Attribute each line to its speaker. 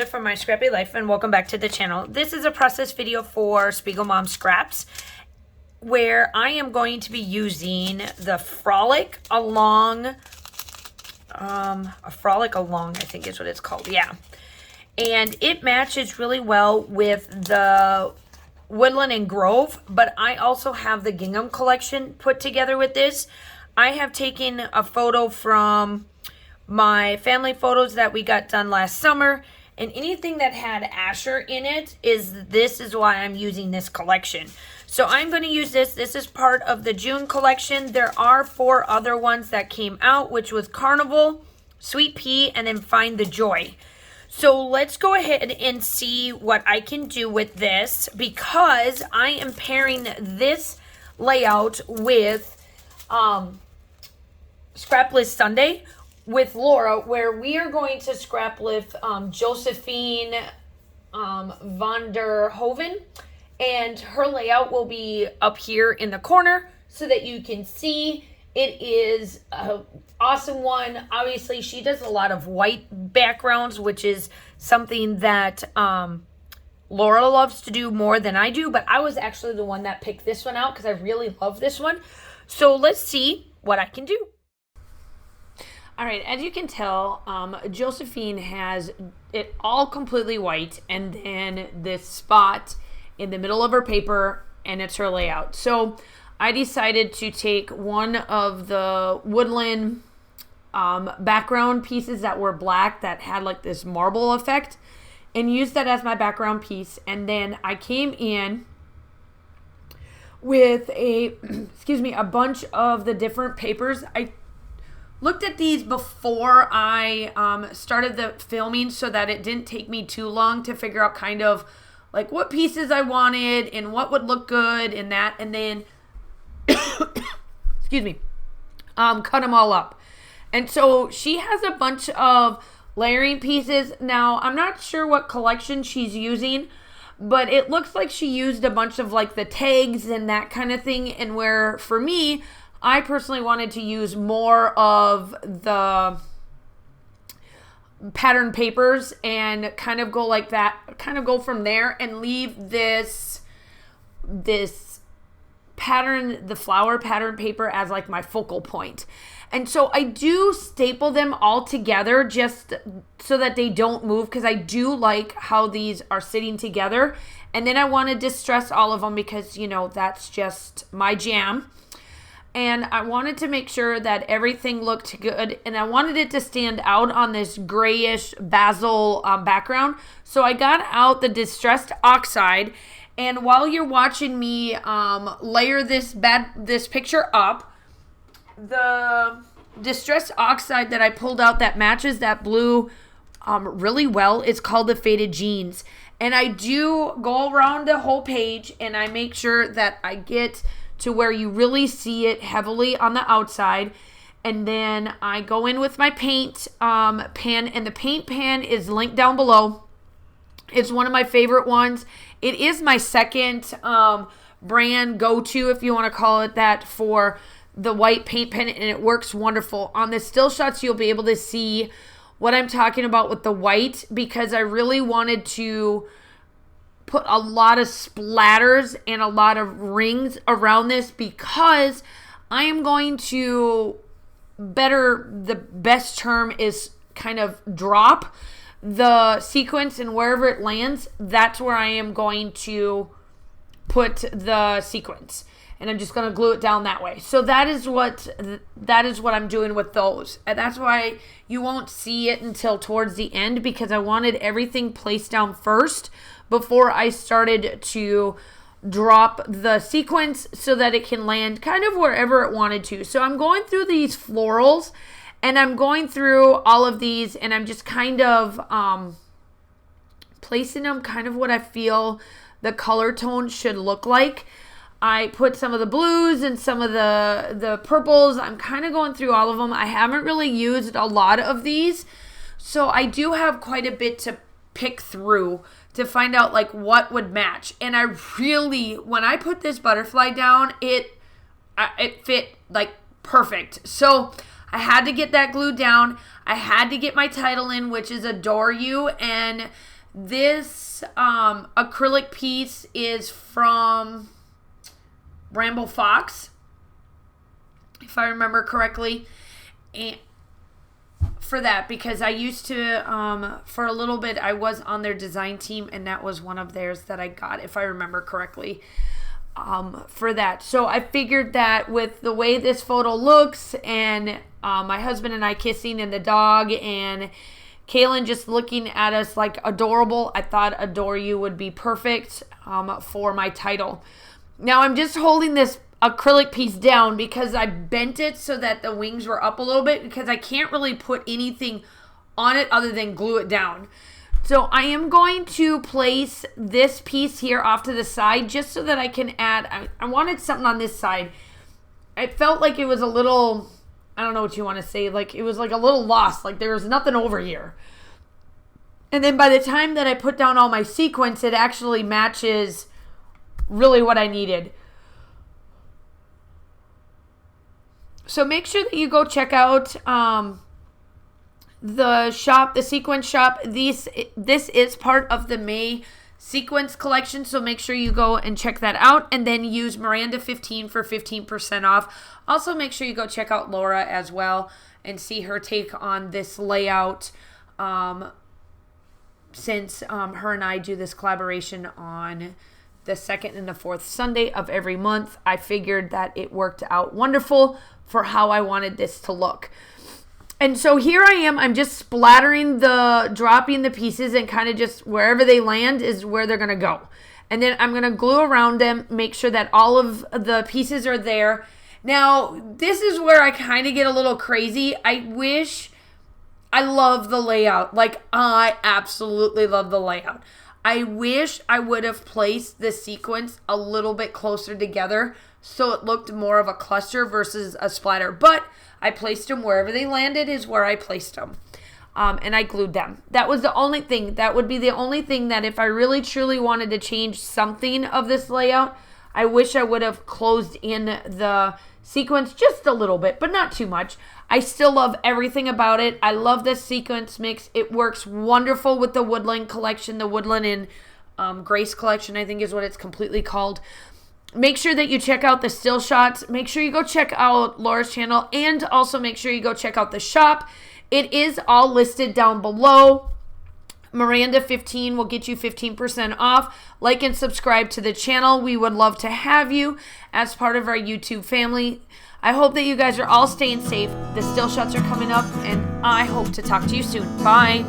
Speaker 1: from My Scrappy Life, and welcome back to the channel. This is a process video for Spiegel Mom Scraps, where I am going to be using the Frolic Along, I think is what it's called, yeah. And it matches really well with the Woodland and Grove, but I also have the Gingham collection put together with this. I have taken a photo from my family photos that we got done last summer, and anything that had Asher in it this is why I'm using this collection. So I'm going to use this. This is part of the June collection. There are 4 other ones that came out, which was Carnival, Sweet Pea, and then Find the Joy. So let's go ahead and see what I can do with this, because I am pairing this layout with Scraplist Sunday with Laura, where we are going to scraplift Josephine van der Hoven, and her layout will be up here in the corner so that you can see. It is an awesome one. Obviously, she does a lot of white backgrounds, which is something that Laura loves to do more than I do, but I was actually the one that picked this one out because I really love this one. So let's see what I can do. All right, as you can tell, Josephine has it all completely white, and then this spot in the middle of her paper, and it's her layout. So I decided to take one of the Woodland background pieces that were black that had like this marble effect and use that as my background piece. And then I came in with a bunch of the different papers. I looked at these before I started the filming so that it didn't take me too long to figure out kind of like what pieces I wanted and what would look good and that, and then cut them all up. And so she has a bunch of layering pieces. Now, I'm not sure what collection she's using, but it looks like she used a bunch of like the tags and that kind of thing. And where for me, I personally wanted to use more of the pattern papers and kind of go like that, kind of go from there and leave this pattern, the flower pattern paper as like my focal point. And so I do staple them all together just so that they don't move, because I do like how these are sitting together. And then I want to distress all of them because, you know, that's just my jam. And I wanted to make sure that everything looked good, and I wanted it to stand out on this grayish basil background. So I got out the distressed oxide, and while you're watching me layer this picture up, the distressed oxide that I pulled out that matches that blue really well, it's called the Faded Jeans. And I do go around the whole page, and I make sure that I get to where you really see it heavily on the outside. And then I go in with my paint pan, and the paint pan is linked down below. It's one of my favorite ones. It is my second brand go-to, if you want to call it that, for the white paint pen, and it works wonderful. On the still shots, you'll be able to see what I'm talking about with the white, because I really wanted to put a lot of splatters and a lot of rings around this, because I am going to the best term is kind of drop the sequence, and wherever it lands, that's where I am going to put the sequence. And I'm just going to glue it down that way. So that is what I'm doing with those. And that's why you won't see it until towards the end, because I wanted everything placed down first before I started to drop the sequence so that it can land kind of wherever it wanted to. So I'm going through these florals, and I'm going through all of these, and I'm just kind of placing them kind of what I feel the color tone should look like. I put some of the blues and some of the purples. I'm kind of going through all of them. I haven't really used a lot of these, so I do have quite a bit to pick through to find out like what would match. And I really, when I put this butterfly down, it fit like perfect. So I had to get that glued down. I had to get my title in, which is Adore You. And This acrylic piece is from Bramble Fox, if I remember correctly. And for that, because I used to, for a little bit, I was on their design team, and that was one of theirs that I got, if I remember correctly, for that. So I figured that with the way this photo looks, and my husband and I kissing, and the dog, and Kaylin just looking at us like adorable, I thought Adore You would be perfect for my title. Now I'm just holding this acrylic piece down because I bent it so that the wings were up a little bit, because I can't really put anything on it other than glue it down. So I am going to place this piece here off to the side just so that I can add, I wanted something on this side. I felt like it was a little, I don't know what you want to say, like it was like a little lost, like there was nothing over here. And then by the time that I put down all my sequins, it actually matches really what I needed. So make sure that you go check out the shop, the sequence shop. This is part of the May sequence collection, so make sure you go and check that out, and then use Miranda 15 for 15% off. Also make sure you go check out Laura as well and see her take on this layout, since her and I do this collaboration on the second and the fourth Sunday of every month. I figured that it worked out wonderful for how I wanted this to look. And so here I am, I'm just splattering dropping the pieces, and kind of just wherever they land is where they're going to go. And then I'm going to glue around them, make sure that all of the pieces are there. Now, this is where I kind of get a little crazy. I love the layout. Like, I absolutely love the layout. I wish I would have placed the sequence a little bit closer together so it looked more of a cluster versus a splatter. But I placed them wherever they landed is where I placed them. And I glued them. That was the only thing. That would be the only thing that if I really truly wanted to change something of this layout, I wish I would have closed in the sequence just a little bit, but not too much. I still love everything about it. I love this sequence mix. It works wonderful with the Woodland collection, the Woodland and Grace collection, I think is what it's completely called. Make sure that you check out the still shots. Make sure you go check out Laura's channel, and also make sure you go check out the shop. It is all listed down below. Miranda 15 will get you 15% off. Like and subscribe to the channel. We would love to have you as part of our YouTube family. I hope that you guys are all staying safe. The still shots are coming up, and I hope to talk to you soon. Bye.